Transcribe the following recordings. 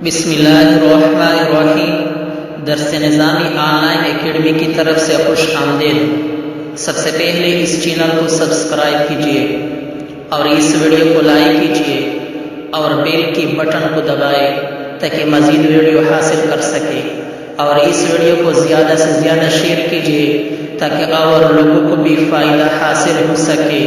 بسم اللہ الرحمن الرحیم۔ درس نظامی آن لائن اکیڈمی کی طرف سے خوش آمدید۔ سب سے پہلے اس چینل کو سبسکرائب کیجیے اور اس ویڈیو کو لائک کیجیے اور بیل کی بٹن کو دبائے تاکہ مزید ویڈیو حاصل کر سکے، اور اس ویڈیو کو زیادہ سے زیادہ شیئر کیجیے تاکہ اور لوگوں کو بھی فائدہ حاصل ہو سکے۔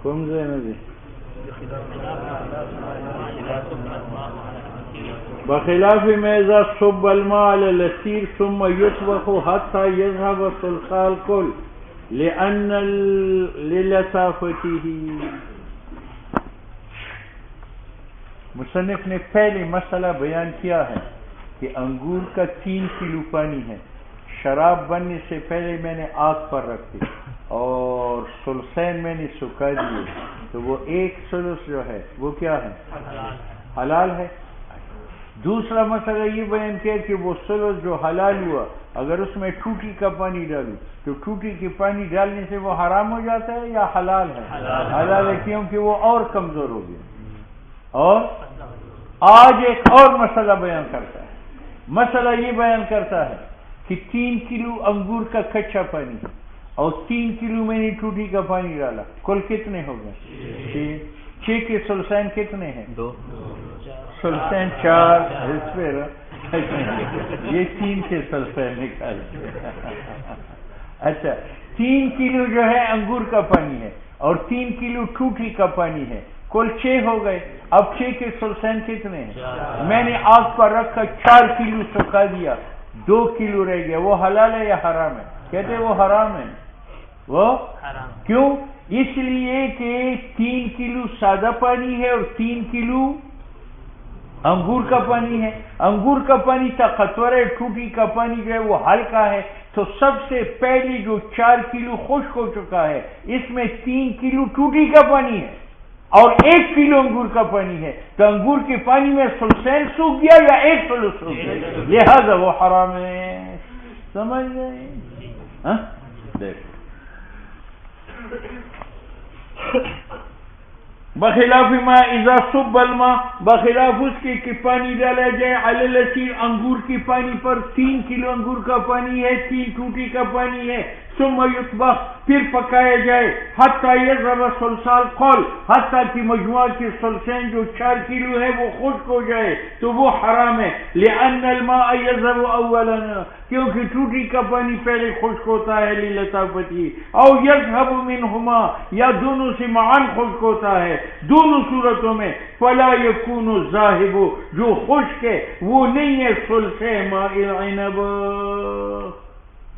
کم زینہ دی بخلاف ما اذا صب الماء على اليسير ثم يطبخ حتى يذهب صلصال الكل لأن للطافته۔ مصنف نے پہلے مسئلہ بیان کیا ہے کہ انگور کا 3 کلو پانی ہے، شراب بننے سے پہلے میں نے آگ پر رکھ دی اور سلسین میں نے سکھا دیے، تو وہ 1 سلس جو ہے وہ کیا ہے؟ حلال ہے۔ دوسرا مسئلہ یہ بیان کیا کہ وہ سلس جو حلال ہوا اگر اس میں ٹوٹی کا پانی ڈالوں تو ٹوٹی کے پانی ڈالنے سے وہ حرام ہو جاتا ہے یا حلال ہے؟ حلال ہے، کیونکہ وہ اور کمزور ہو گیا۔ اور آج ایک اور مسئلہ بیان کرتا ہے، مسئلہ یہ بیان کرتا ہے کہ 3 کلو انگور کا کچا پانی ہے اور 3 کلو میں نے ٹوٹی کا پانی ڈالا، کل کتنے ہو گئے؟ 6 کے سلسین کتنے ہیں؟ 2 سلسین 4 یہ 3 کے سلسین نکال۔ اچھا 3 کلو جو ہے انگور کا پانی ہے اور 3 کلو ٹوٹی کا پانی ہے، کل 6 ہو گئے۔ اب 6 کے سلسین کتنے ہیں؟ میں نے آگ پر رکھ کر 4 کلو سکھا دیا، 2 کلو رہ گیا، وہ حلال ہے یا حرام ہے؟ کہتے وہ حرام ہے۔ وہ کیوں؟ اس لیے کہ 3 کلو سادہ پانی ہے اور 3 کلو انگور کا پانی ہے۔ انگور کا پانی طاقتور ہے، ٹوٹی کا پانی جو ہے وہ ہلکا ہے، تو سب سے پہلے جو 4 کلو خشک ہو چکا ہے اس میں 3 کلو ٹوٹی کا پانی ہے اور 1 کلو انگور کا پانی ہے، تو انگور کے پانی میں سلسین سوکھ گیا یا 1 کلو سوکھ گیا، لہذا وہ حرام ہے۔ سمجھ گئے؟ دیکھ بخلاف ما اذا صب الماء، بخلاف اس کے کہ پانی ڈالا جائے علی اليسير انگور کی پانی پر، 3 کلو انگور کا پانی ہے، 3 ٹوٹی کا پانی ہے، ثم يطبخ پھر پکایا جائے، حتی يذهب صلصال الكل حتی کہ مجموعہ کی سلسین جو 4 کلو ہے وہ خشک ہو جائے، تو وہ حرام ہے۔ لأن الماء يذهب اولا، کیونکہ ٹوٹی کا پانی پہلے خشک ہوتا ہے، للطافته او يذهب منهما یا دونوں سے معاً خشک ہوتا ہے، دونوں صورتوں میں فلا يكون الذاهب جو خشک ہے وہ نہیں ہے سلسے ماء العنب۔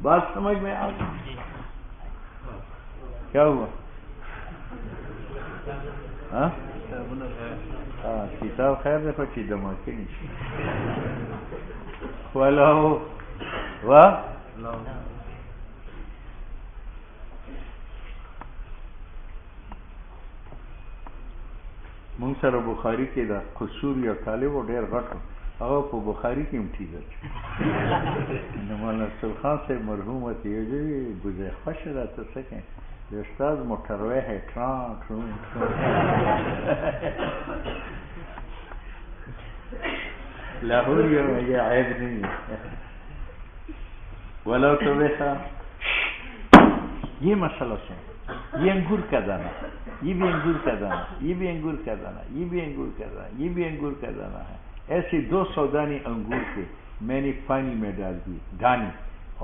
بات سمجھ میں آ گئی؟ کیا ہوا؟ ہاں کتاب خیر دے پچی دماغی نہیں ولو مونږ سره بخاری کې دا قصور یا طالب ډېر غټ هغه په بخاری کې هم ټیزه نو مولانا رسول خان سے مرحوم ته یو دی ګوزه خوش راته سکه د استاد موټروي ہے ټران لاہور یہ عیب نہیں ہے ولو تو ویسا یہ مسئلہ سے یہ انگور کا دانہ، یہ بھی انگور کا دانہ، یہ بھی انگور کا دانہ، یہ بھی انگور کا دانہ، یہ بھی انگور کا دانہ ہے، ایسے 200 دانے انگور کے میں نے پانی میں ڈال دی دانے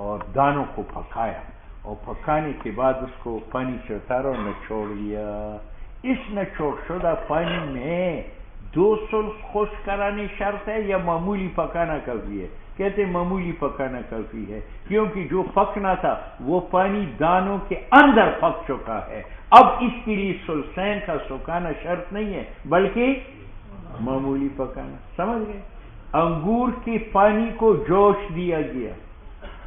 اور دانوں کو پکایا اور پکانے کے بعد اس کو پانی سے اتارا اور نچوڑ دیا. اس نچوڑ شدہ پانی میں دو سلس خشک کرانے شرط ہے یا معمولی پکانا کافی ہے؟ کہتے معمولی پکانا کافی ہے، کیونکہ جو پکنا تھا وہ پانی دانوں کے اندر پک چکا ہے، اب اس کے لیے سلسین کا سکانا شرط نہیں ہے بلکہ معمولی پکانا. سمجھ گئے؟ انگور کے پانی کو جوش دیا گیا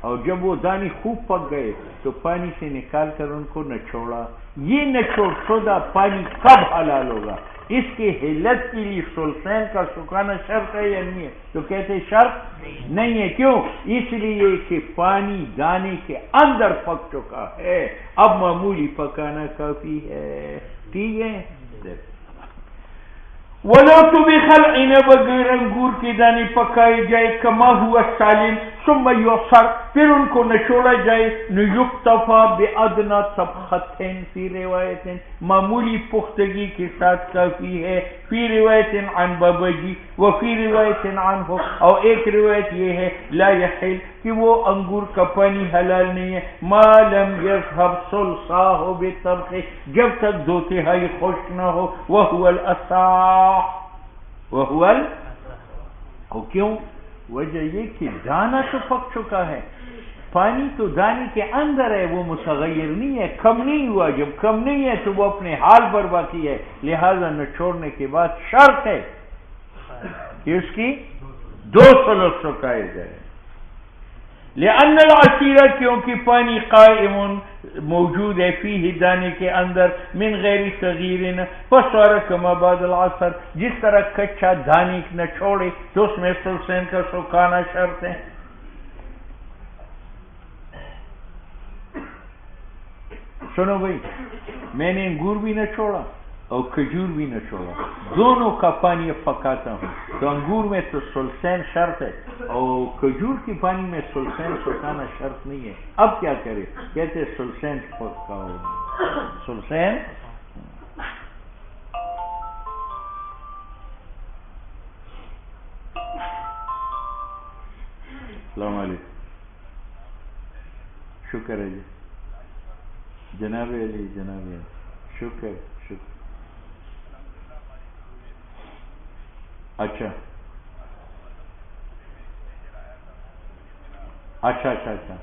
اور جب وہ دانے خوب پک گئے تو پانی سے نکال کر ان کو نچوڑا. یہ نچوڑ شدہ پانی کب حلال ہوگا؟ اس کے حلت کے لیے سلسین کا سکانا شرط ہے یا نہیں ہے؟ تو کہتے شرط نہیں ہے. کیوں؟ اس لیے کہ پانی دانے کے اندر پک چکا ہے، اب معمولی پکانا کافی ہے. ٹھیک ہے؟ وَلَوْ طُبِخَ الْعِنَبُ اگر انگور کے دانے پکائے جائے کما ہوا سالم ثم یعصر پھر ان کو نچوڑا جائے یکتفا بِأَدْنَى طَبْخَةٍ فی روایت معمولی پختگی کے ساتھ کافی ہے، فی روایت عن بابجی وفی روایت عنہ اور ایک روایت یہ ہے لا یحل کہ وہ انگور کا پانی حلال نہیں ہے ما لم یذهب صلصاہ بالطبخ جب تک دو تہائی خشک نہ ہو وهو الاصح اور کیوں؟ وجہ یہ کہ دانہ تو پک چکا ہے، پانی تو دانے کے اندر ہے، وہ متغیر نہیں ہے، کم نہیں ہوا. جب کم نہیں ہے تو وہ اپنے حال پر باقی ہے، لہذا نچوڑنے کے بعد شرط ہے کہ اس کی دو سلس سکائے جائے. لأن العصیر کیونکہ پانی قائم موجود ہے فیہ دانے کے اندر من غیر صغیر فصار کما بعد العصر جس طرح کچا دانے نہ چھوڑے تو اس میں سلسین کا سکانا شرط ہے. سنو بھائی، میں نے انگور بھی نہ چھوڑا اور کھجور بھی نہ چھوڑا، دونوں کا پانی اب پکاتا ہوں تو انگور میں تو سلسین شرط ہے اور کھجور کے پانی میں سلسین سکانا شرط نہیں ہے. اب کیا کرے؟ کہتے سلسین پکاؤ. سلسین السلام علیکم، شکر ہے جی جناب علی، جناب علی، شکر شکر. اچھا اچھا اچھا اچھا،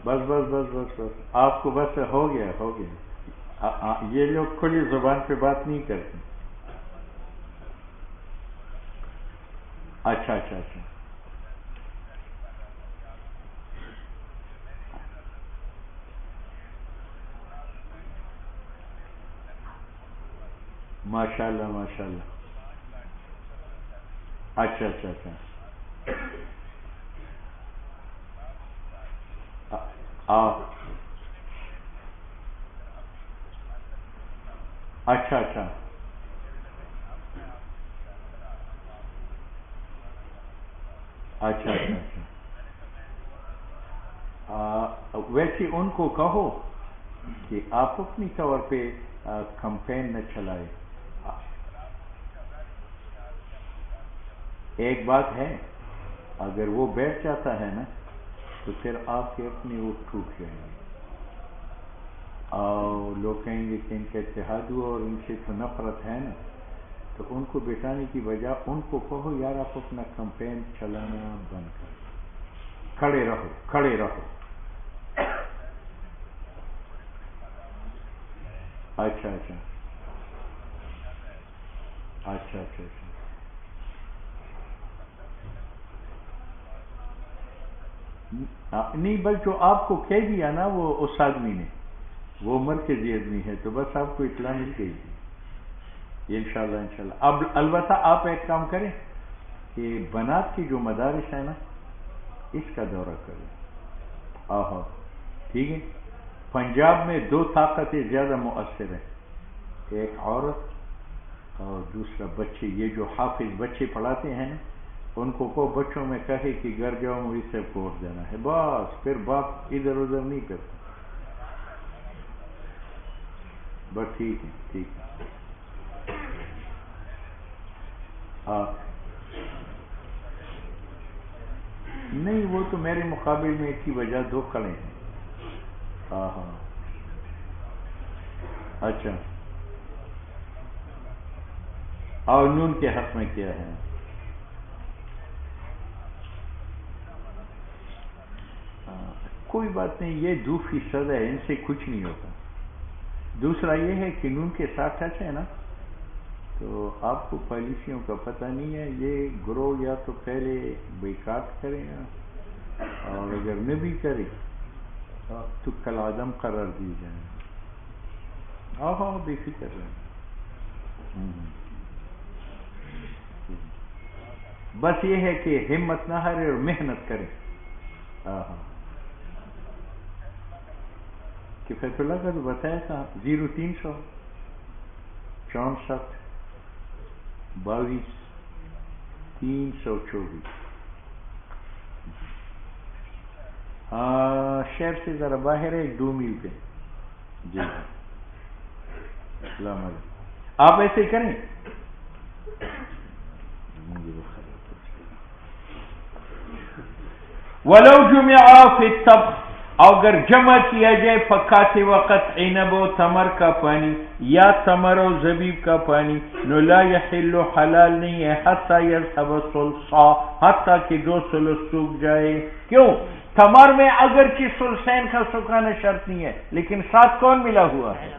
بس بس بس بس بس آپ کو بس ہو گیا ہو گیا. یہ لوگ کھلی زبان پہ بات نہیں کرتے. اچھا اچھا اچھا، ماشاء اللہ ماشاء اللہ. اچھا اچھا اچھا اچھا اچھا اچھا اچھا اچھا. ویسے ان کو کہو کہ آپ اپنی طور پہ کمپین نہ چلائے. ایک بات ہے، اگر وہ بیٹھ جاتا ہے نا تو پھر آپ کے اپنے وہ ٹوٹ جائیں گے اور لوگ کہیں گے کہ ان کا اتحاد ہوا اور ان سے تو نفرت ہے نا. تو ان کو بٹانے کی بجائے ان کو کہو یار آپ اپنا کمپین چلانا بند کرو، کھڑے رہو کھڑے رہو. اچھا اچھا اچھا اچھا اچھا. نہیں بل جو آپ کو کہہ دیا نا وہ اس آدمی نے، وہ مرکزی آدمی ہے تو بس آپ کو اطلاع مل گئی تھی انشاءاللہ انشاءاللہ. اب البتہ آپ ایک کام کریں کہ بنات کی جو مدارس ہیں نا اس کا دورہ کریں. آہا ٹھیک ہے. پنجاب میں دو طاقتیں زیادہ مؤثر ہیں، ایک عورت اور دوسرا بچے. یہ جو حافظ بچے پڑھاتے ہیں نا ان کو بچوں میں کہے کہ گھر جاؤ مجھ سے ووٹ دینا ہے، بس پھر باپ ادھر ادھر نہیں کرتا. بس ٹھیک ہے ٹھیک ہے. ہاں نہیں وہ تو میرے مقابل میں ایک کی وجہ دو کھڑے ہیں. ہاں ہاں اچھا اور نون کے حق میں کیا ہے؟ کوئی بات نہیں، یہ 2% ہے، ان سے کچھ نہیں ہوتا۔ دوسرا یہ ہے کہ نون کے ساتھ ٹچ ہے نا، تو آپ کو پالیسیوں کا پتہ نہیں ہے۔ یہ گروہ یا تو پہلے بیکاٹ کرے گا، اور اگر نہ بھی کرے تو کالعدم قرار دی جائے۔ ہاں بے فکر رہے، بس یہ ہے کہ ہمت نہ ہارے اور محنت کرے۔ کہ فیصل اللہ کا تو بتایا تھا 0300 64 22 324۔ شہر سے ذرا باہر ہے، 2 میل پہ۔ جی السلام علیکم۔ آپ ایسے کریں، ولو جمع فی الطبخ، اگر جمع کیا جائے پکاتے وقت عنب و تمر کا پانی یا تمر و زبیب کا پانی، نو لا یحل، حلال نہیں ہے، حتی یذهب الثلثا، حتی کہ 2 ثلث سوکھ جائے۔ کیوں؟ تمر میں اگرچہ ثلثین کا سکھانا شرط نہیں ہے، لیکن ساتھ کون ملا ہوا ہے؟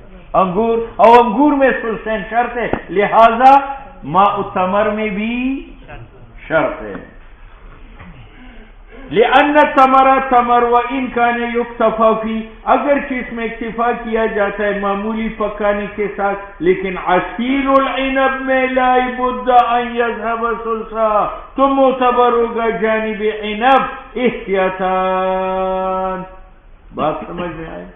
انگور، اور انگور میں ثلثین شرط ہے، لہذا ماء تمر میں بھی شرط ہے۔ لأن تمر وإن كان يكتفى فيه، اگرچہ اس میں اکتفا کیا جاتا ہے معمولی پکانے کے ساتھ، لیکن عصیر العنب میں لا بد ان يذهب ثلثا، تو معتبر ہوگا جانب عنب احتیاطاً۔ بات سمجھ میں آئے؟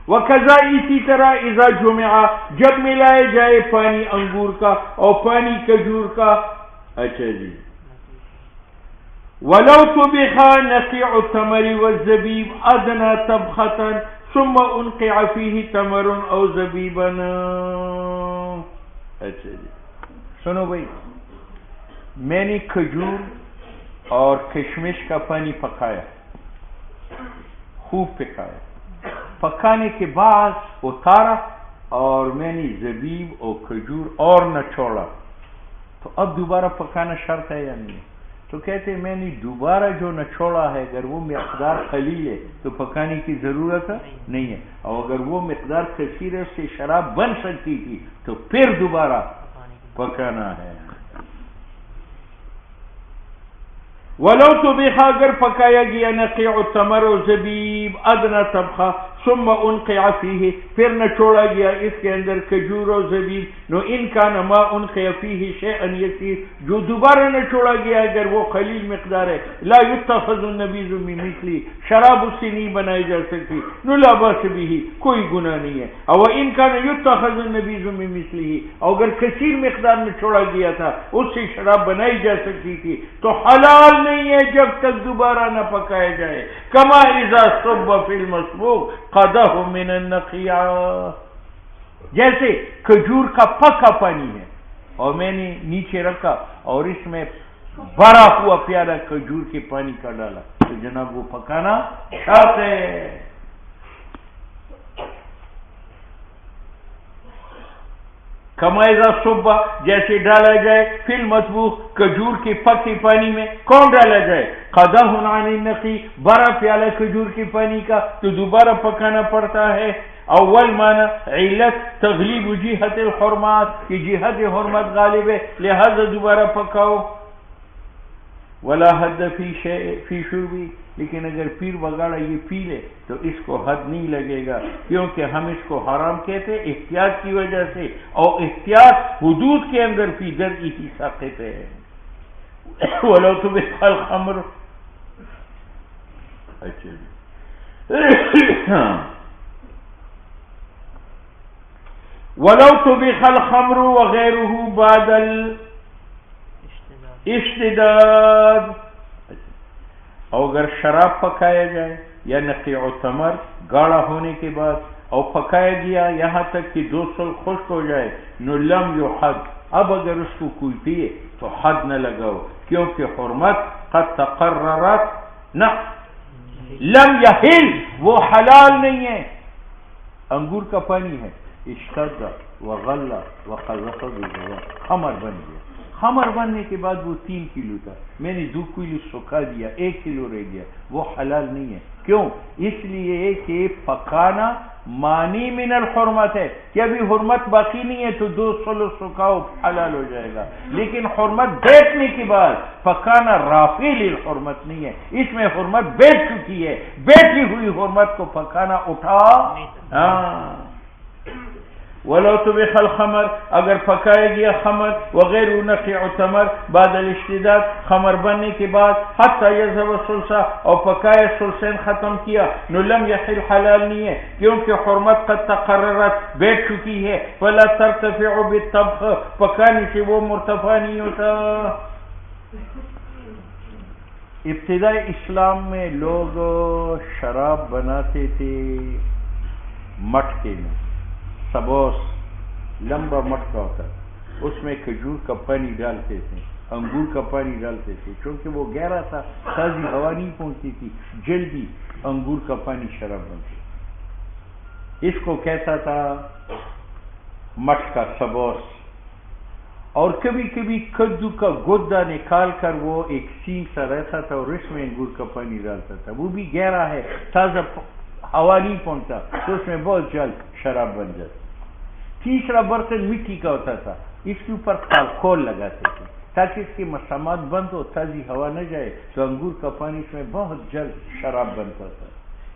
وکذا اسی طرح اذا جمع، جب ملائے جائے پانی انگور کا اور پانی کھجور کا۔ اچھا جی، ولو طبخ نقيع التمر والزبيب ادنى طبخة ثم انقع فيه تمر او زبيبا۔ اچھا جی سنو بھائی، میں نے کھجور اور کشمش کا پانی پکایا، خوب پکایا، پکانے کے بعد اتارا اور میں نے زبیب اور کھجور اور نہ چھوڑا، تو اب دوبارہ پکانا شرط ہے یا نہیں؟ تو کہتے میں نے دوبارہ جو نہ چھوڑا ہے، اگر وہ مقدار قلیل ہے تو پکانے کی ضرورت نہیں ہے، اور اگر وہ مقدار کثیر ہے اس سے شراب بن سکتی تھی تو پھر دوبارہ پکانا ہے۔ ولو طبخ، اگر پکایا گیا نقیع التمر و زبیب ادنا طبخہ، ثم انقع فیہ، پھر نہ چھوڑا گیا اس کے اندر کھجور و زبیب، نو ان کان ما انقع فیہ شیئا یسیر، جو دوبارہ نہ چھوڑا گیا اگر وہ قلیل مقدار ہے، لا یتخذ النبیذ من مثلی، شراب اس سے نہیں بنائی جا سکتی، نو لا باس بہ، کوئی گناہ نہیں ہے۔ او ان کان یتخذ النبیذ من مثلی، اگر کثیر مقدار میں چھوڑا گیا تھا اس سے شراب بنائی جا سکتی تھی، تو حلال نہیں ہے جب تک دوبارہ نہ پکایا جائے۔ کما اذا صب فی المسبوق قدح من النقیع، جیسے کھجور کا پکا پانی ہے اور میں نے نیچے رکھا اور اس میں بھرا ہوا پیالہ کھجور کے پانی کا ڈالا، تو جناب وہ پکانا شرط ہے۔ کما اذا صب، جیسے ڈالا جائے فی المسبوق، کھجور کے پکے پانی میں، کون ڈالا جائے؟ قدح عن النقی، بڑا پیالہ کھجور کے پانی کا، تو دوبارہ پکانا پڑتا ہے۔ اول معنی علت تغلیب جہت الحرمات، کی جہت حرمت غالب ہے لہذا دوبارہ پکاؤ۔ ولا حد فی شربی، لیکن اگر پیر وغیرہ یہ پی لے تو اس کو حد نہیں لگے گا، کیونکہ ہم اس کو حرام کہتے احتیاط کی وجہ سے، اور احتیاط حدود کے اندر فی درجہ ہی ساقط ہے۔ ولو طبخ الخمر، ولو طبخ الخمر وغیرہ بعد اشتداد، اور اگر شراب پکایا جائے یا نقیع تمر گاڑھا ہونے کے بعد اور پکایا گیا یہاں تک کہ 2 سال خشک ہو جائے، نو لم یحد، اب اگر اس کو کوئی پیے تو حد نہ لگاؤ، کیونکہ حرمت قد تقررت، نہ لم یحل، وہ حلال نہیں ہے۔ انگور کا پانی ہے، اشتد وغل وقذف بالجواب، خمر بن گیا. خمر بننے کے بعد وہ 3 کلو تھا، میں نے 2 کلو سکھا دیا، 1 کلو رہ گیا، وہ حلال نہیں ہے. کیوں؟ اس لیے کہ پکانا مانی من الحرمت ہے، کہ ابھی حرمت باقی نہیں ہے تو 2 کلو سکھاؤ حلال ہو جائے گا. لیکن حرمت بیٹھنے کے بعد پکانا رافع للحرمت نہیں ہے، اس میں حرمت بیٹھ چکی ہے، بیٹھی ہوئی حرمت کو پکانا اٹھا. ہاں وَلَوْ طُبِخَ الْخَمَرُ، اگر پکایا گیا خمر، وغیر نقع تمر بعد الاشتداد، خمر بننے کے بعد، حتی یذهب الثلث، اور پکایا ثلثین ختم کیا، نو لم یحل حلال نہیں ہے، کیونکہ حرمت قد تقررت بیٹھ چکی ہے. فلا ترتفع بالطبخ، پکانے سے وہ مرتفع نہیں ہوتا. ابتدائی اسلام میں لوگ شراب بناتے تھے مٹکے میں، سبوس لمبا مٹکا ہوتا، اس میں کھجور کا پانی ڈالتے تھے، انگور کا پانی ڈالتے تھے، چونکہ وہ گہرا تھا، تازی ہوا نہیں پہنچتی تھی، جلدی انگور کا پانی شراب بنتی. اس کو کہتا تھا مٹکا، سبوس. اور کبھی کبھی کدو کا گدا نکال کر وہ ایک سیم سا رہتا تھا اور اس میں انگور کا پانی ڈالتا تھا، وہ بھی گہرا ہے، تازہ ہوا نہیں پہنچتا تو اس میں بہت جلد شراب بن جاتی. تیسرا برتن مٹی کا ہوتا تھا، اس کے اوپر کھول لگاتے تھے تاکہ اس کی مسامات بند ہو، تازی ہوا نہ جائے، تو انگور کا پانی اس میں بہت جلد شراب بنتا تھا.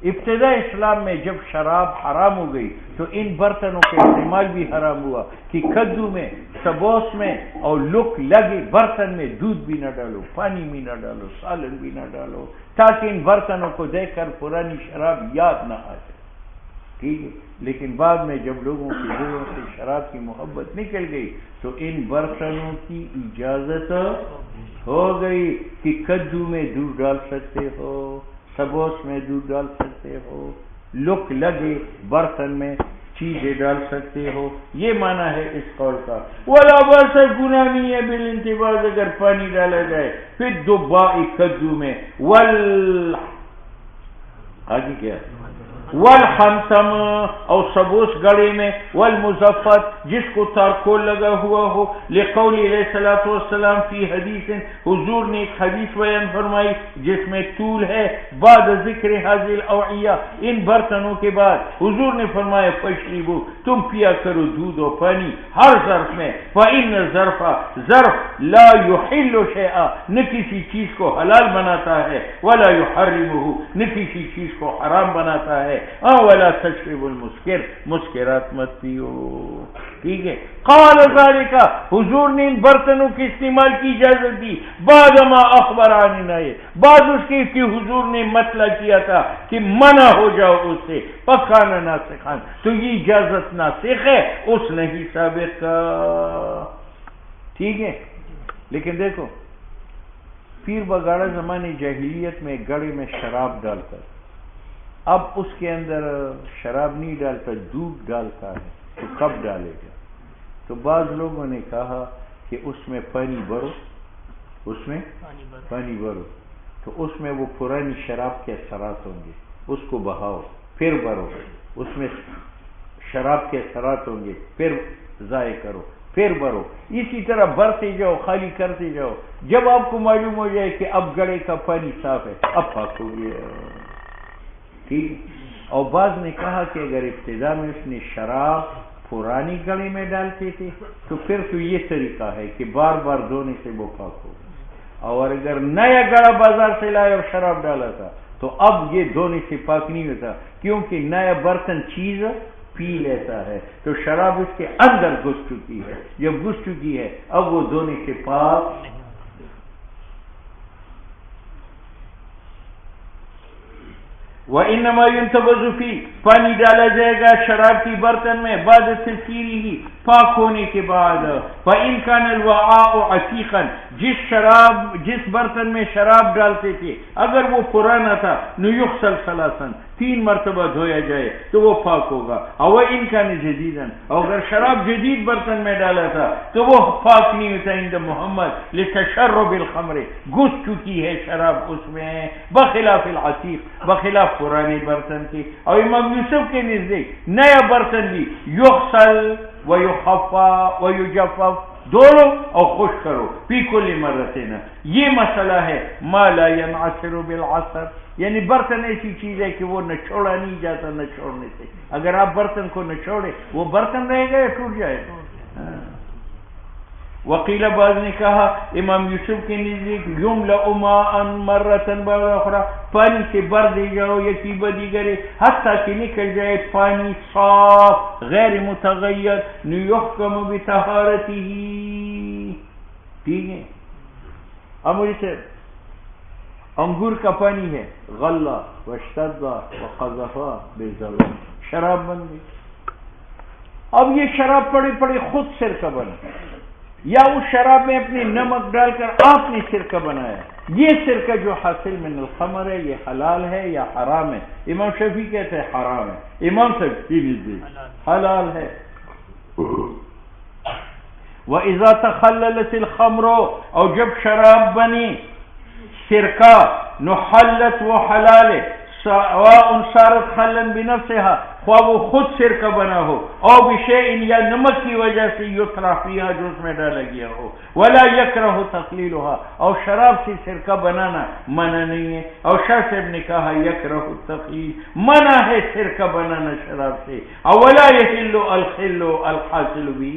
ابتدا اسلام میں جب شراب حرام ہو گئی تو ان برتنوں کے استعمال بھی حرام ہوا کہ کدو میں، سبوس میں اور لک لگے برتن میں دودھ بھی نہ ڈالو، پانی بھی نہ ڈالو، سالن بھی نہ ڈالو، تاکہ ان برتنوں کو دیکھ کر پرانی شراب یاد نہ آ جائے. ٹھیک ہے. لیکن بعد میں جب لوگوں کے دلوں سے شراب کی محبت نکل گئی تو ان برتنوں کی اجازت ہو گئی کہ کدو میں دودھ ڈال سکتے ہو، سبوس میں دودھ ڈال سکتے ہو، لک لگے برتن میں چیزیں ڈال سکتے ہو. یہ معنی ہے اس قول کا. ولا بأس، گناہ نہیں ہے بالانتباز اگر پانی ڈالا جائے. پھر دباء کدو میں آگے کیا والخمسم اور سبوس گڑے میں، والمزفت جس کو تارکول لگا ہوا ہو، لقول علیہ الصلوۃ والسلام فی حدیث، حضور نے ایک حدیث بیان فرمائی جس میں طول ہے، بعد ذکر هذه الاوعیہ، ان برتنوں کے بعد حضور نے فرمایا فشربوا، تم پیا کرو دودھ و پانی ہر ظرف میں، فإن الظرف، ظرف لا يحل شیئا، نہ کسی چیز کو حلال بناتا ہے، ولا يحرمه، نہ کسی چیز کو حرام بناتا ہے. ولا تشرب المسکر، مسکرات مت پیو. ٹھیک ہے. قال ذالک، حضور نے ان برتنوں کے استعمال کی اجازت دی بعد ما اخبر عن نہی، بعد اس کے کہ حضور نے مطلع کیا تھا کہ منع ہو جاؤ اس سے، پکانا ناسخان، تو یہ اجازت ناسخ ہے، اس نہیں ثابت کا. ٹھیک ہے. لیکن دیکھو پیر بگاڑا زمانے جاہلیت میں گڑے میں شراب ڈالتا، اب اس کے اندر شراب نہیں ڈالتا، دودھ ڈالتا ہے، تو کب ڈالے گا؟ تو بعض لوگوں نے کہا کہ اس میں پانی بھرو، اس میں پانی بھرو، تو اس میں وہ پرانی شراب کے اثرات ہوں گے، اس کو بہاؤ، پھر بھرو، اس میں شراب کے اثرات ہوں گے، پھر ضائع کرو، پھر بھرو، اسی طرح بھرتے جاؤ، خالی کرتے جاؤ. جب آپ کو معلوم ہو جائے کہ اب گڑے کا پانی صاف ہے، اب پاک ہو گیا. ٹھیک. اور بعض نے کہا کہ اگر ابتدا میں اس نے شراب پرانی گڑے میں ڈالتے تھے تو پھر تو یہ طریقہ ہے کہ بار بار دھونے سے وہ پاک ہوگا، اور اگر نیا گڑا بازار سے لائے اور شراب ڈالا تھا تو اب یہ دھونے سے پاک نہیں ہوتا، کیونکہ نیا برتن چیز پی لیتا ہے، تو شراب اس کے اندر گھس چکی ہے، جب گھس چکی ہے اب وہ دھونے سے پاک. وَإِنَّمَا يُنْتَبَذُ فِي، پانی ڈالا جائے گا شراب کی برتن میں بعد تسکیرہ، پاک ہونے کے بعد. فَإِنْ كَانَ الْوَعَاءُ عَتِيقًا، جس برتن میں شراب ڈالتے تھے اگر وہ پرانا تھا، نُيُغْسَلْ ثَلَاثًا، 3 مرتبہ دھویا جائے تو وہ پاک ہوگا. اور ان کا جدیدن، اور اگر شراب جدید برتن میں ڈالا تھا تو وہ پاک نہیں ہوتا عند محمد لتشرب الخمر، گھس چکی ہے شراب اس میں، بخلاف العتیق، بخلاف پرانے برتن کی. اور امام یوسف کے نزدیک نیا برتن بھی یغسل ویخفا ویجفف، دھو اور خوش کرو فی کل مرتين. یہ مسئلہ ہے ما لا ينعصر بالعصر، یعنی برتن ایسی چیز ہے کہ وہ نہ چھوڑا نہیں جاتا نہ چھوڑنے سے. اگر آپ برتن کو نہ چھوڑے وہ برتن رہے گا یا ٹوٹ جائے گا. وقیل بعض نے کہا امام یوسف کے نزدیک یملأ ماء مرة بعد اخرى، پانی سے بھر دے جاؤ یکی بدیگرے حتیٰ کہ نکل جائے پانی صاف غیر متغیر یحکم بطہارتہ. ٹھیک ہے. اب مجھے سے انگور کا پانی ہے، غلہ واشتد وقذفا بالزبن، شراب بن گئی. اب یہ شراب پڑے پڑے خود سرکہ بنا، یا اس شراب میں اپنے نمک ڈال کر آپ نے سرکہ بنایا. یہ سرکہ جو حاصل من الخمر ہے یہ حلال ہے یا حرام ہے؟ امام شافعی کہتے ہیں حرام ہے، امام صاحب حلال ہے. وَإِذَا تَخَلَّلَتِ الْخَمْرُ، اور جب شراب بنی سرکہ نحلت وہ حلال ہے، سواء صارت خلا بنفسها، خواہ وہ خود سرکہ بنا ہو، اور بشیء یا نمک کی وجہ سے یطرح فیہا جو اس میں ڈالا گیا ہو. ولا یکرہ تقلیلها، اور شراب سے سرکہ بنانا منع نہیں ہے. اور شاہ صاحب نے کہا یکرہ التقلیل، منع ہے سرکہ بنانا شراب سے. ولا یحل الخل الحاصل به،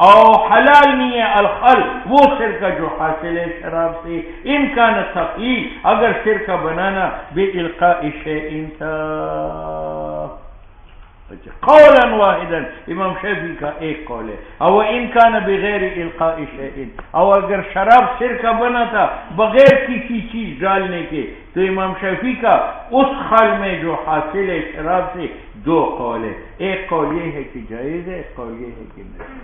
اور حلال نہیں ہے الخل وہ سرکہ جو حاصل ہے شراب سے. ان کان تقلیل، اگر سرکہ بنانا بالقاء شیء تھا. قولا واحدا، امام شافعی کا ایک قول ہے. او ان کان بغیر القاء شیء، او اگر شراب سرکہ بنا تھا بغیر کسی چیز ڈالنے کے تو امام شافعی کا اس خل میں جو حاصل ہے شراب سے 2 قول ہے. ایک قول یہ ہے کہ جائز ہے، ایک قول یہ ہے کہ نہیں.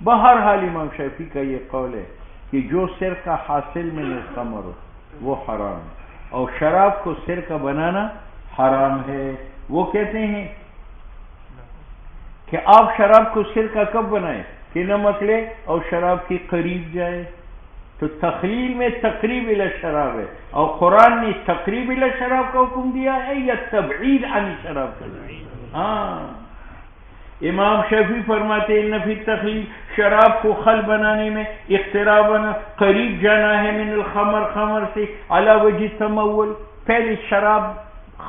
بہرحال امام شافعی کا یہ قول ہے کہ جو سرکہ حاصل میں الخمر ہو وہ حرام ہے، اور شراب کو سرکہ بنانا حرام ہے. وہ کہتے ہیں کہ آپ شراب کو سرکہ کب بنائیں کہ نمک لے اور شراب کے قریب جائے. تو تخلیل میں تقریب الی شراب ہے، اور قرآن نے تقریب الی شراب کا حکم دیا ہے یا تبعید عن شراب کا. ہاں امام شافعی فرماتے ہیں نفی تخلیل، شراب کو خل بنانے میں اقتراباً قریب جانا ہے من الخمر، خمر سے، علی وجہ تمول. پہلے شراب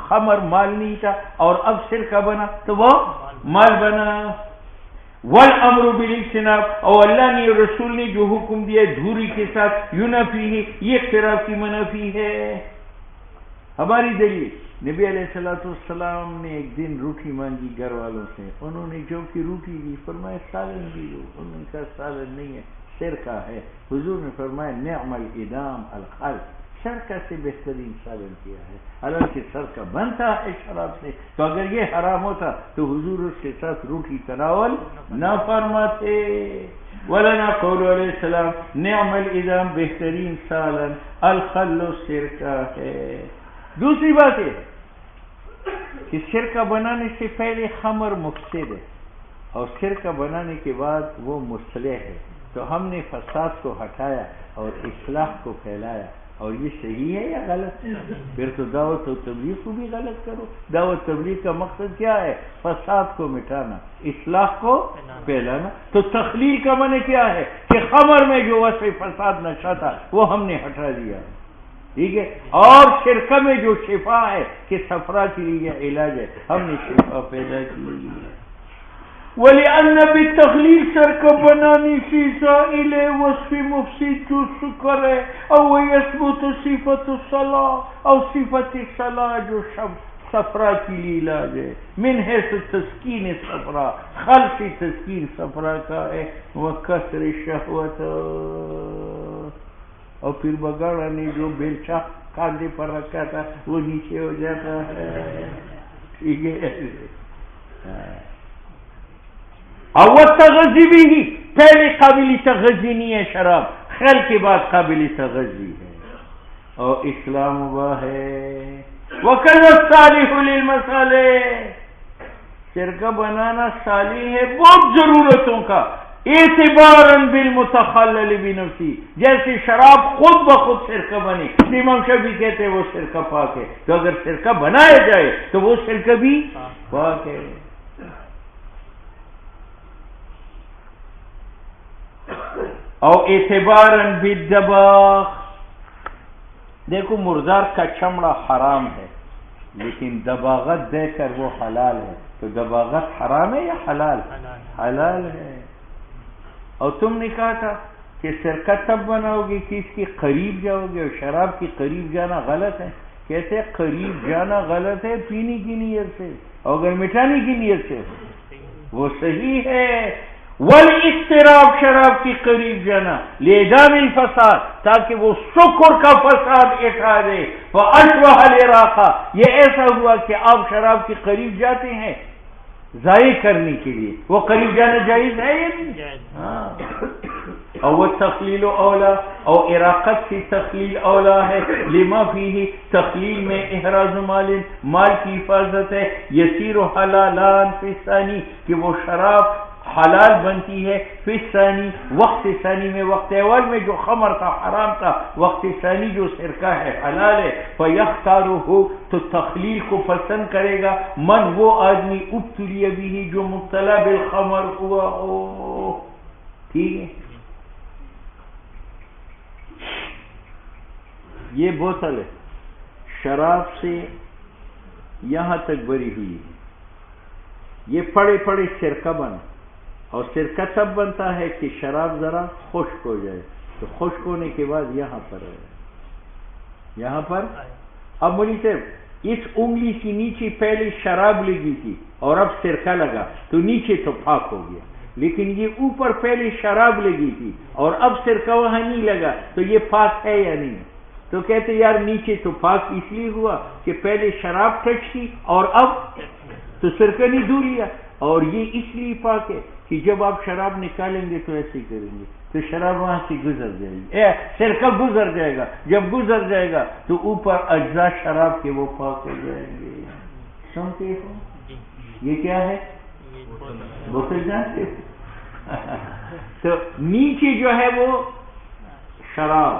خمر مال نہیں تھا اور اب سرکہ بنا تو وہ مال بنا. والامر بالاجتناب، اور اللہ نے رسول نے جو حکم دیا دھوری کے ساتھ ینفی ہے، یہ اقتراب کی منفی ہے. ہماری دلیل نبی علیہ السلام نے ایک دن روٹی مانگی گھر والوں سے، انہوں نے جو کہ روٹی دی فرمایا سالن دی دو. انہوں نے کہا سالن نہیں ہے سرکہ ہے. حضور نے فرمایا نعم الادام الخل، سرکہ سے بہترین سالن کیا ہے. حالانکہ سرکہ بنتا ہے شراب سے، تو اگر یہ حرام ہوتا تو حضور اس کے ساتھ روٹی تناول نہ فرماتے. ولنا قول علیہ السلام نعم الادام، بہترین سالن الخل سرکہ ہے. دوسری بات ہے کہ سرکہ بنانے سے پہلے خمر مفسد ہے اور سرکہ بنانے کے بعد وہ مصلح ہے. تو ہم نے فساد کو ہٹایا اور اصلاح کو پھیلایا. اور یہ صحیح ہے یا غلط؟ پھر تو دعوت و تبلیغ کو بھی غلط کرو. دعوت تبلیغ کا مقصد کیا ہے؟ فساد کو مٹانا، اصلاح کو پھیلانا. تو تخلیل کا معنی کیا ہے کہ خمر میں جو وصف فساد نشہ تھا وہ ہم نے ہٹا دیا. ٹھیک ہے. اور سرکہ میں جو شفا ہے کہ صفرا کے لیے علاج ہے، ہم نے شفا پیدا کی. وَلِأَنَّ بِالتَّخْلِيلِ سرکہ بنانی فی زائل وصف مفسد جو سکر ہے، او یثبت صفت الصلاح، او صفت الصلاح جو صفرا کے لیے علاج ہے. من حیث تسکین صفرا، خلق تسکین صفرا کا ہے. وَكَسْرِ شہوت، اور پھر بگاڑا نے جو بیلچہ کاندھے پر رکھا تھا وہ نیچے ہو جاتا ہے. ٹھیک ہے. اور تغذی بھی ہی پہلے قابل تغذی نہیں ہے شراب، خل کے بعد قابل تغذی ہے. اور اسلام ہوا ہے وَكَذَا الصَّالِحُ لِلْمَصَالِحِ، سرکہ بنانا صالح ہے بہت ضرورتوں کا، اعتباراً بالمتخلل بنفسی، جیسے شراب خود بخود سرکہ بنے، امام شافعی کہتے ہیں وہ سرکہ پاک ہے، تو اگر سرکہ بنایا جائے تو وہ سرکہ بھی پاک ہے۔ اور اعتباراً بالدباغ، دیکھو مردار کا چمڑا حرام ہے لیکن دباغت دے کر وہ حلال ہے، تو دباغت حرام ہے یا حلال؟ حلال ہے۔ اور تم نے کہا تھا کہ سرکہ تب بناؤ گے کہ اس کے قریب جاؤ گے، اور شراب کے قریب جانا غلط ہے۔ کہتے قریب جانا غلط ہے پینے کی نیت سے، اور اگر مٹانے کی نیت سے وہ صحیح ہے۔ والاضطراب، شراب کے قریب جانا، لإعدام الفساد، تاکہ وہ سکر کا فساد اٹھا دے۔ فأشبہ العراقہ، یہ ایسا ہوا کہ آپ شراب کے قریب جاتے ہیں ضائع کرنے کے لیے، وہ قریب جانا جائز ہے یا نہیں؟ ہاں۔ اور وہ تخلیل اولا، اور اراقت کی تخلیل اولا ہے، لما فیہ، تخلیل میں احراز مال کی حفاظت ہے، یسیر حلالان فی الثانی، کہ وہ شراب حلال بنتی ہے فی الثانی، وقت ثانی میں، وقت اول میں جو خمر تھا حرام تھا، وقت ثانی جو سرکہ ہے حلال ہے۔ فیختارہ، تو تخلیل کو پسند کرے گا، من، وہ آدمی، ابتلی بھی، جو مبتلا بالخمر ہوا ہو۔ ٹھیک ہے، یہ بوتل ہے شراب سے یہاں تک بری ہوئی ہے، یہ پڑے پڑے سرکہ بنا، اور سرکہ تب بنتا ہے کہ شراب ذرا خشک ہو جائے، تو خشک ہونے کے بعد یہاں پر ہے، یہاں پر۔ اب مولی صاحب اس انگلی کی نیچے پہلے شراب لگی تھی اور اب سرکہ لگا تو نیچے تو پاک ہو گیا، لیکن یہ اوپر پہلے شراب لگی تھی اور اب سرکہ وہاں نہیں لگا، تو یہ پاک ہے یا نہیں؟ تو کہتے یار نیچے تو پاک اس لیے ہوا کہ پہلے شراب ٹچ کی اور اب تو سرکہ نہیں دھو لیا، اور یہ اس لیے پاک ہے کہ جب آپ شراب نکالیں گے تو ایسے ہی کریں گے تو شراب وہاں سے گزر جائے گی، سرکہ گزر جائے گا، جب گزر جائے گا تو اوپر اجزاء شراب کے وہ پاک ہو جائیں گے۔ سمجھتے ہو یہ کیا ہے؟ بوتل جانتے ہو؟ تو نیچے جو ہے وہ شراب،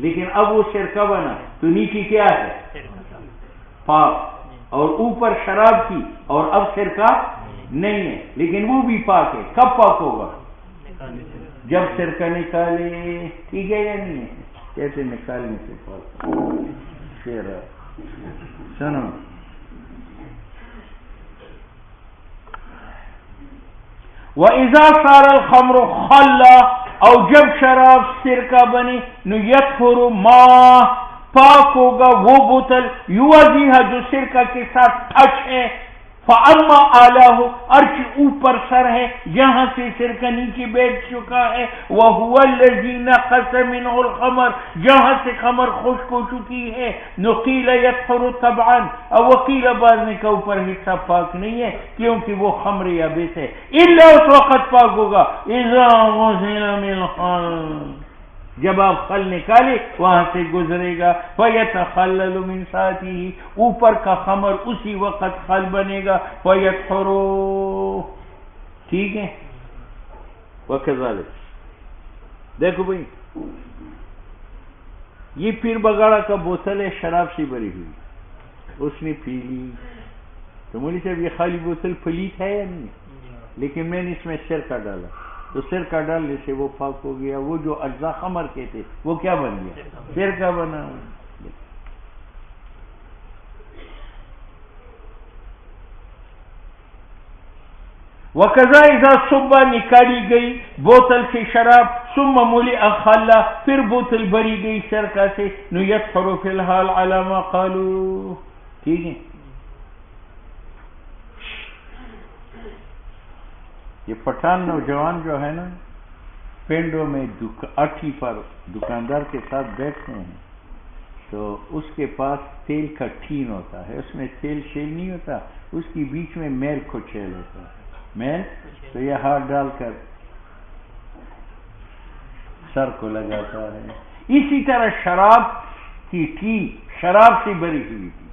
لیکن اب وہ سرکہ بنا تو نیچے کیا ہے؟ پاک، اور اوپر شراب کی اور اب سرکہ نہیں ہے لیکن وہ بھی پاک ہے۔ کب پاک ہوگا؟ جب سرکہ نکالے۔ ٹھیک ہے یا نہیں ہے؟ کیسے نکالنے سے پاک؟ سنو، وَإِذَا صَارَ الْخَمْرُ خَلًّا، اور جب شراب سرکہ بنے، نُيَطْهُرُ مَا، پاک ہوگا وہ بوتل، یوازیہا، جو سرکہ کے ساتھ ٹچ ہے، فَأَمَّا آلَاهُ، ارچ اوپر سر ہے جہاں سے سرکہ نیچے بیٹھ چکا ہے، وَهُوَ الَّذِي نَقَصَ مِنْهُ الْخَمْرُ، جہاں سے خمر خشک ہو چکی ہے، نُقِيلَ يَطْهُرُ طَبْعًا، اور وکیل بعض نے کا اوپر حصہ پاک نہیں ہے کیونکہ وہ خمر یابس ہے، الا اس وقت پاک ہوگا اِذَا غُسِلَ مِنْ، جب آپ خل نکالے وہاں سے گزرے گا، فَيَتَخَلَّلُ مِنْ سَاتِهِ، اوپر کا خمر اسی وقت خل بنے گا، فَيَطْهُرُ۔ ٹھیک ہے، وَكَذَلِكَ، دیکھو بھئی یہ پیر بگاڑا کا بوتل ہے، شراب سے بری ہوئی، اس نے پی لی، تو مولی صاحب یہ خالی بوتل پلیت ہے یا نہیں؟ لیکن میں نے اس میں سرکہ ڈالا تو سرکہ ڈالنے سے وہ پاک ہو گیا، وہ جو اجزاء خمر کے تھے وہ کیا بن گیا؟ سرکہ بنا۔ وَكَذَا إِذَا صُبَّ، نکالی گئی بوتل سے شراب، ثُمَّ مُلِئَ خَلًّا، پھر بوتل بری گئی سرکہ سے، نُيَطْهُرُ فِي الْحَالِ عَلَى مَا قَالُوا۔ ٹھیک ہے، یہ پٹھان نوجوان جو ہے نا پنڈوں میں اٹھی پر دکاندار کے ساتھ بیٹھتے ہیں تو اس کے پاس تیل کا ٹین ہوتا ہے، اس میں تیل شیل نہیں ہوتا، اس کی بیچ میں میل کھچیل ہوتا ہے، میل، تو یہ ہاتھ ڈال کر سر کو لگاتا ہے۔ اسی طرح شراب کی ٹین شراب سے بری ہوئی تھی،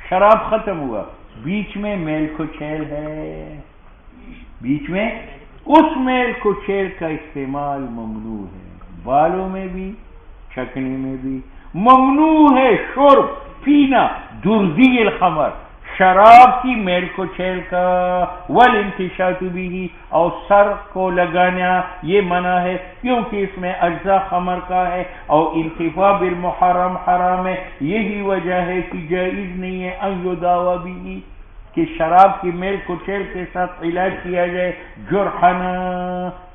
شراب ختم ہوا، بیچ میں میل کچیل ہے، بیچ میں اس میل کچیل کا استعمال ممنوع ہے، بالوں میں بھی چکنے میں بھی ممنوع ہے شرب پینا دردی الخمر، شراب کی میل کچیل کا، والانتشاط بھی اور سر کو لگانا یہ منع ہے کیونکہ اس میں اجزاء خمر کا ہے، اور انتفاع بالمحرم حرام ہے، یہی وجہ ہے کہ جائز نہیں ہے ان یداوی بھی کہ شراب کی میل کچیل کے ساتھ علاج کیا جائے، جرحنا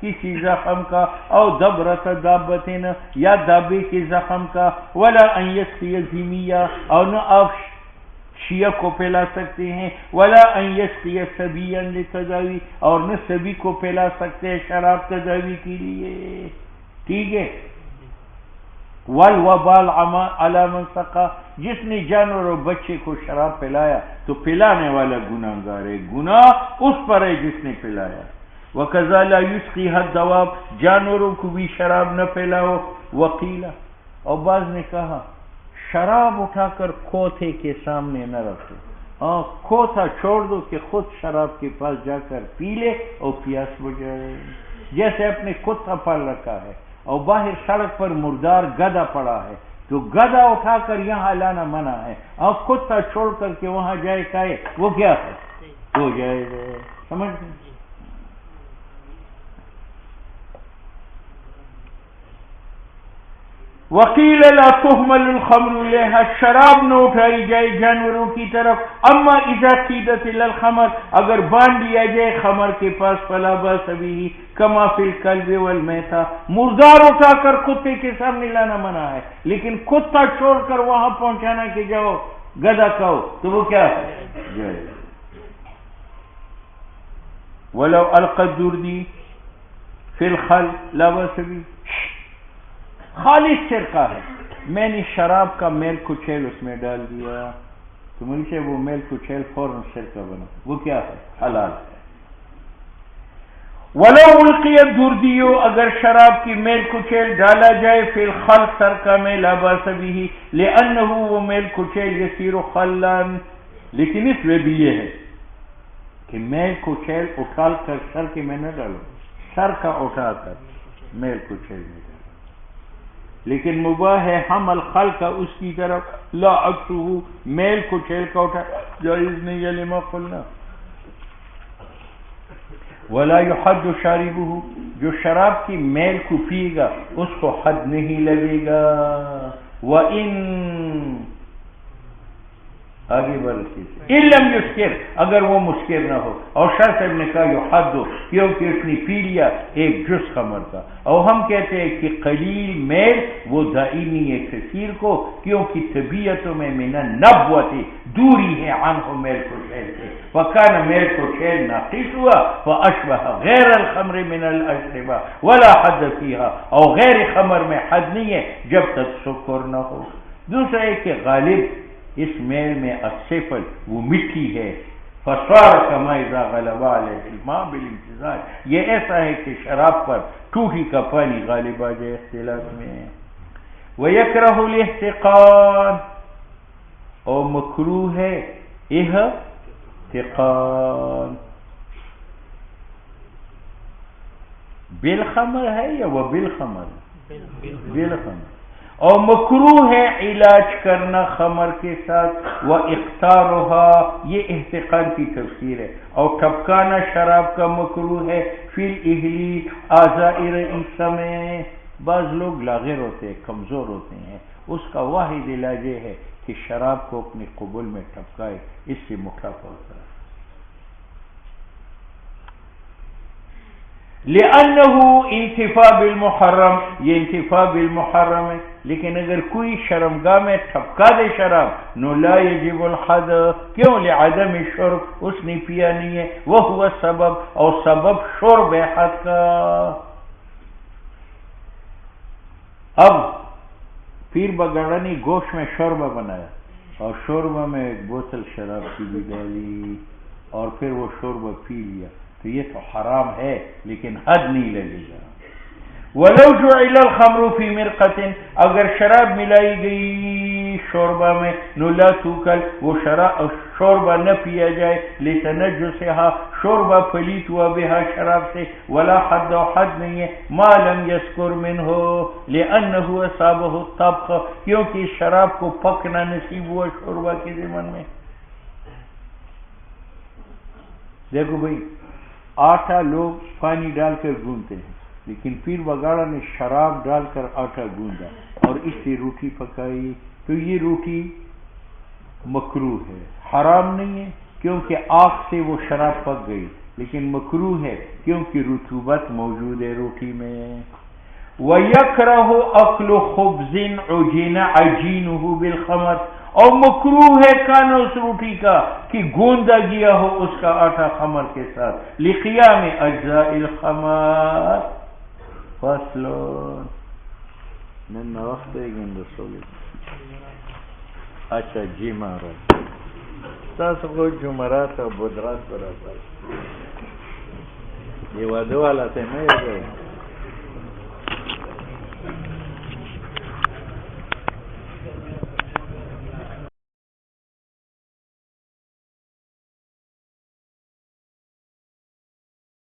کسی زخم کا، او دبرت دابتن یا دابے کے زخم کا، ولا ان یسقی ذمیہ اور نہ آپ شیعہ کو پلا سکتے ہیں، ولا ان یسقی صبیا لتداوی اور نہ سبی کو پلا سکتے ہیں شراب تداوی کے لیے، ٹھیک ہے۔ والوبال علی من سقا، جس نے جانور اور بچے کو شراب پلایا تو پلانے والا گناہ گار ہے، گناہ اس پر ہے جس نے پلایا۔ وَكَذَا لَا يُسْقِيهَا الدَّوَابُ، جانوروں کو بھی شراب نہ پلاؤ۔ وقیلا، اور بعض نے کہا شراب اٹھا کر کھوتے کے سامنے نہ رکھو، کھوتا چھوڑ دو کہ خود شراب کے پاس جا کر پی لے اور پیاس بجھائے، جیسے اپنے کتا پال رکھا ہے اور باہر سڑک پر مردار گدھا پڑا ہے تو گدھا اٹھا کر یہاں لانا منع ہے، اور کتا چھوڑ کر کے وہاں جائے کھائے، وہ کیا ہے، وہ جائز ہے، سمجھ گئے؟ وکیل لا تحمل الخمر الیہا، شراب نہ اٹھائی جائے جانوروں کی طرف، اما اذا قیدت الی الخمر، اگر باندھ لیا جائے خمر کے پاس، فلا باس بہ کما فی الکلب والمیتہ، مردار اٹھا کر کتے کے سامنے لانا منع ہے، لیکن کتا چھوڑ کر وہاں پہنچانا کہ جاؤ گدھا کھاؤ تو وہ کیا ہے، جائے۔ ولو القى الدردی فی الخل لا باس بہ، خالص سرقہ ہے، میں نے شراب کا میل کچیل اس میں ڈال دیا تو مجھ سے وہ میل کچیل فوراً سرقہ بنا، وہ کیا ہے، حلال ہے۔ ولو القی الدردی، اگر شراب کی میل کچیل ڈالا جائے فی الخل سرقہ میں، لا باس بہ لانہ، وہ میل کچیل یسیر خلا، لیکن اس میں بھی یہ ہے کہ میل کچیل اٹھا کر سر کے میں نہ ڈالو، سر کا اٹھا کر میل کچیل میں ڈالو، لیکن مباح ہے حمل خل کا اس کی طرف، لا عکسہ، میل کچیل کا اٹھا جائز نہیں ہے، لما قلنا۔ ولا يحد شاربہ، جو شراب کی میل کو پیے گا اس کو حد نہیں لگے گا، وَإِن، آگے بڑھتے ان لم یسکر، اگر وہ مسکر نہ ہو، اور شاہ صاحب نے کہا یحد کیونکہ اس نے پی لیا ایک جز خمر کا، اور ہم کہتے ہیں کہ قلیل میل وہ دائمی ہے کثیر کو، کیونکہ طبیعتوں میں من النبوۃ دوری ہے عنہ میل کچیل سے، وکان میل کچیل ناقص ہوا فاشبہ غیر الخمر من الاشربہ ولا حد فیہا، اور غیر خمر میں حد نہیں ہے جب تک سکر نہ ہو۔ دوسرا ہے کہ غالب اس میل میں السفل وہ مٹی ہے، فصار کما اذا غلب علیہ الماء بالامتزاج، یہ ایسا ہے کہ شراب پر ٹوٹی کا پانی غالب آ جائے اختلاف میں۔ ویکرہ الاحتقان، اور مکروہ ہے احتقان، بالخمر ہے یا وہ بالخمر، بالخمر، اور مکروہ ہے علاج کرنا خمر کے ساتھ، وَإِقْتَارُهَا، یہ احتقان کی تفسیر ہے، اور ٹپکانا شراب کا مکروہ ہے، فی الإہلی اعضاء رئیسہ میں، بعض لوگ لاغر ہوتے ہیں کمزور ہوتے ہیں، اس کا واحد علاج یہ ہے کہ شراب کو اپنے قبول میں ٹپکائے، اس سے موٹاپا ہوتا ہے۔ لأنه انتفاع بالمحرم، یہ انتفاع بالمحرم ہے، لیکن اگر کوئی شرمگاہ میں ٹھپکا دے شراب نو لا یجب الحد، کیوں، لعدم شرب، اس نے پیا نہیں ہے، وہو سبب، اور سبب شرب حد کا۔ اب پیر بگڑا نے گوشت میں شوربہ بنایا اور شوربہ میں ایک بوتل شراب کی بھی ڈالی اور پھر وہ شوربہ پی لیا، تو یہ تو حرام ہے لیکن حد نہیں لگے گا۔ وَلَوْ جُعِلَ الْخَمْرُ فِي مِرْقَةٍ، اگر شراب ملائی گئی شوربہ میں نو لا توکل وہ شوربہ نہ پیا جائے لتنجسها شوربہ پلیت ہوا بہا شراب سے ولا حد و حد نہیں ہے ما لم یذکر منہ لأنه اصابہ الطبخ کیونکہ شراب کو پکنا نصیب ہوا شوربہ کے ضمن میں. دیکھو بھائی آٹا لوگ پانی ڈال کر گوندتے ہیں لیکن پیر وگاڑا نے شراب ڈال کر آٹا گوندا اور اس سے روٹی پکائی تو یہ روٹی مکروہ ہے، حرام نہیں ہے کیونکہ آگ سے وہ شراب پک گئی، لیکن مکروہ ہے کیونکہ رطوبت موجود ہے روٹی میں. وَيَكْرَهُ أَكْلُ خُبْزٍ عُجِنَ عَجِينُهُ بِالْخَمَرِ اور مکروہ ہے کھانا اس روٹی کا کہ گوندا گیا ہو اس کا آٹا خمر کے ساتھ لقیام اجزاء الخمر. فصل من وقت گند سولی اچھا جی مہاراج تاسو کو جمعرات اور بدرات پر آتا یہ وعدہ والا تھے نا.